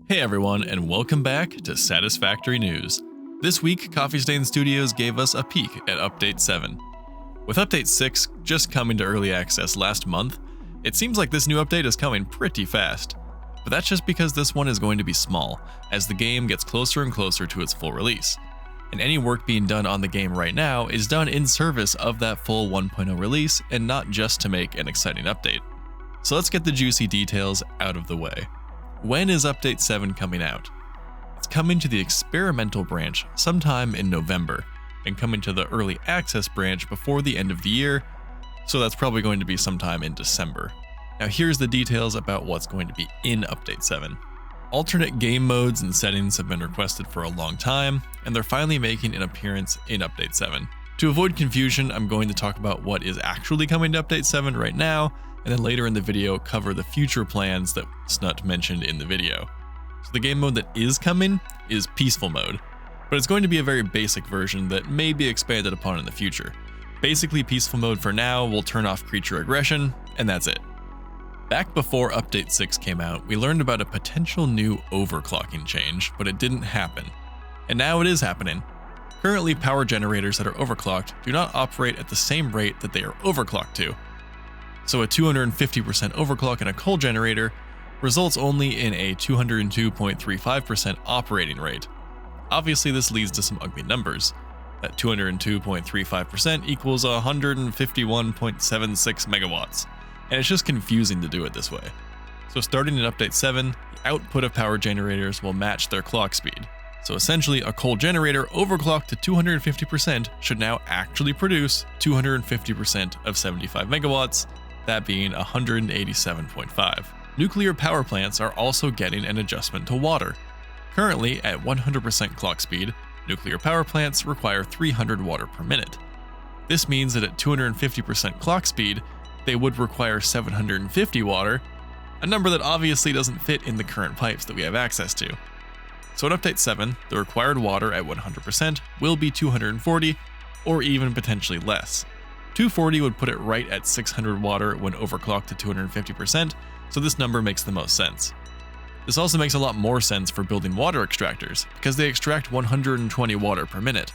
Hey everyone, and welcome back to Satisfactory News. This week, Coffee Stain Studios gave us a peek at Update 7. With Update 6 just coming to early access last month, it seems like this new update is coming pretty fast. But that's just because this one is going to be small, as the game gets closer and closer to its full release. And any work being done on the game right now is done in service of that full 1.0 release and not just to make an exciting update. So let's get the juicy details out of the way. When is Update 7 coming out? It's coming to the experimental branch sometime in November, and coming to the early access branch before the end of the year, so that's probably going to be sometime in December. Now here's the details about what's going to be in Update 7. Alternate game modes and settings have been requested for a long time, and they're finally making an appearance in Update 7. To avoid confusion, I'm going to talk about what is actually coming to Update 7 right now, and then later in the video cover the future plans that's not mentioned in the video. So the game mode that is coming is Peaceful Mode, but it's going to be a very basic version that may be expanded upon in the future. Basically, Peaceful Mode for now will turn off creature aggression, and that's it. Back before Update 6 came out, we learned about a potential new overclocking change, but it didn't happen. And now it is happening. Currently, power generators that are overclocked do not operate at the same rate that they are overclocked to. So a 250% overclock in a coal generator results only in a 202.35% operating rate. Obviously, this leads to some ugly numbers. That 202.35% equals 151.76 megawatts, and it's just confusing to do it this way. So starting in Update 7, the output of power generators will match their clock speed. So essentially, a coal generator overclocked to 250% should now actually produce 250% of 75 megawatts, that being 187.5. Nuclear power plants are also getting an adjustment to water. Currently, at 100% clock speed, nuclear power plants require 300 water per minute. This means that at 250% clock speed, they would require 750 water, a number that obviously doesn't fit in the current pipes that we have access to. So in Update 7, the required water at 100% will be 240, or even potentially less. 240 would put it right at 600 water when overclocked to 250%, so this number makes the most sense. This also makes a lot more sense for building water extractors, because they extract 120 water per minute.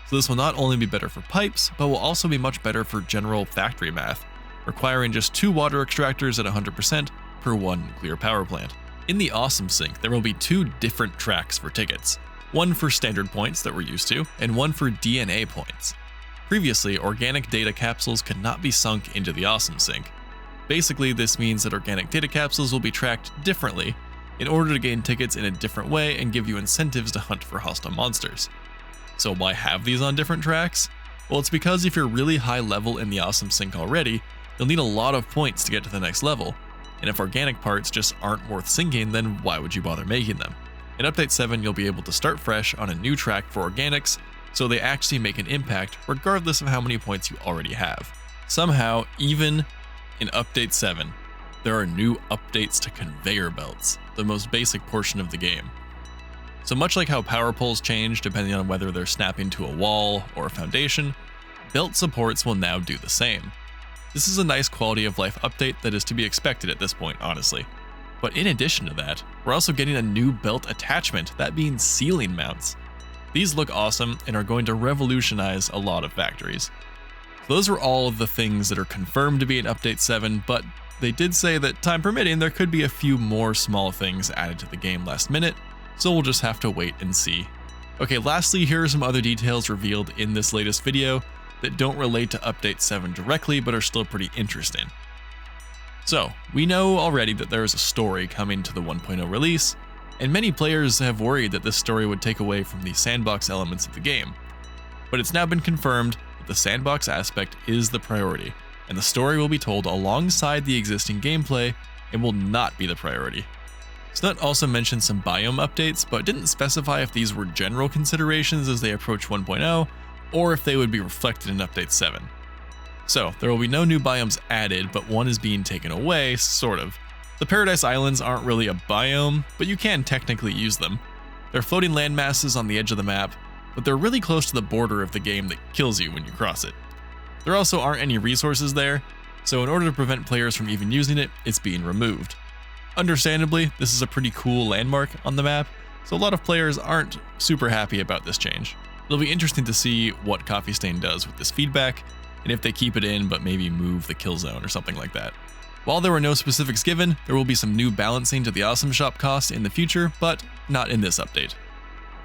So this will not only be better for pipes, but will also be much better for general factory math, requiring just 2 water extractors at 100% per one nuclear power plant. In the Awesome Sink, there will be 2 different tracks for tickets, one for standard points that we're used to, and one for DNA points. Previously, organic data capsules could not be sunk into the Awesome Sink. Basically, this means that organic data capsules will be tracked differently in order to gain tickets in a different way and give you incentives to hunt for hostile monsters. So why have these on different tracks? Well, it's because if you're really high level in the Awesome Sink already, you'll need a lot of points to get to the next level, and if organic parts just aren't worth sinking, then why would you bother making them? In Update 7, you'll be able to start fresh on a new track for organics, so they actually make an impact regardless of how many points you already have. Somehow, even in Update 7, there are new updates to conveyor belts, the most basic portion of the game. So much like how power poles change depending on whether they're snapping to a wall or a foundation, belt supports will now do the same. This is a nice quality of life update that is to be expected at this point, honestly. But in addition to that, we're also getting a new belt attachment, that being ceiling mounts. These look awesome and are going to revolutionize a lot of factories. Those are all of the things that are confirmed to be in Update 7, but they did say that time permitting, there could be a few more small things added to the game last minute, so we'll just have to wait and see. Okay, lastly, here are some other details revealed in this latest video that don't relate to Update 7 directly, but are still pretty interesting. So, we know already that there is a story coming to the 1.0 release, and many players have worried that this story would take away from the sandbox elements of the game. But it's now been confirmed that the sandbox aspect is the priority, and the story will be told alongside the existing gameplay and will not be the priority. Snut also mentioned some biome updates, but didn't specify if these were general considerations as they approach 1.0, or if they would be reflected in Update 7. So, there will be no new biomes added, but one is being taken away, sort of. The Paradise Islands aren't really a biome, but you can technically use them. They're floating landmasses on the edge of the map, but they're really close to the border of the game that kills you when you cross it. There also aren't any resources there, so in order to prevent players from even using it, it's being removed. Understandably, this is a pretty cool landmark on the map, so a lot of players aren't super happy about this change. It'll be interesting to see what Coffee Stain does with this feedback, and if they keep it in but maybe move the kill zone or something like that. While there were no specifics given, there will be some new balancing to the Awesome Shop cost in the future, but not in this update.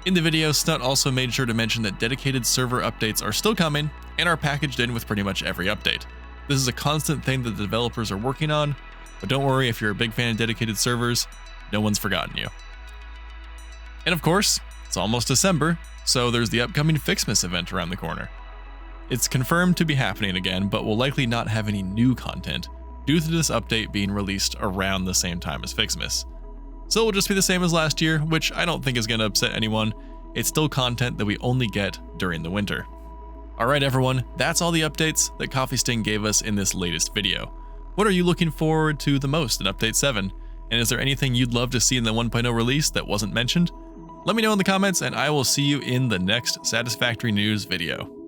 In the video, Snut also made sure to mention that dedicated server updates are still coming and are packaged in with pretty much every update. This is a constant thing that the developers are working on, but don't worry if you're a big fan of dedicated servers, no one's forgotten you. And of course, it's almost December, so there's the upcoming Fixmas event around the corner. It's confirmed to be happening again, but will likely not have any new content, due to this update being released around the same time as Fixmas. So it will just be the same as last year, which I don't think is going to upset anyone. It's still content that we only get during the winter. Alright everyone, that's all the updates that Coffee Stain gave us in this latest video. What are you looking forward to the most in Update 7? And is there anything you'd love to see in the 1.0 release that wasn't mentioned? Let me know in the comments and I will see you in the next Satisfactory News video.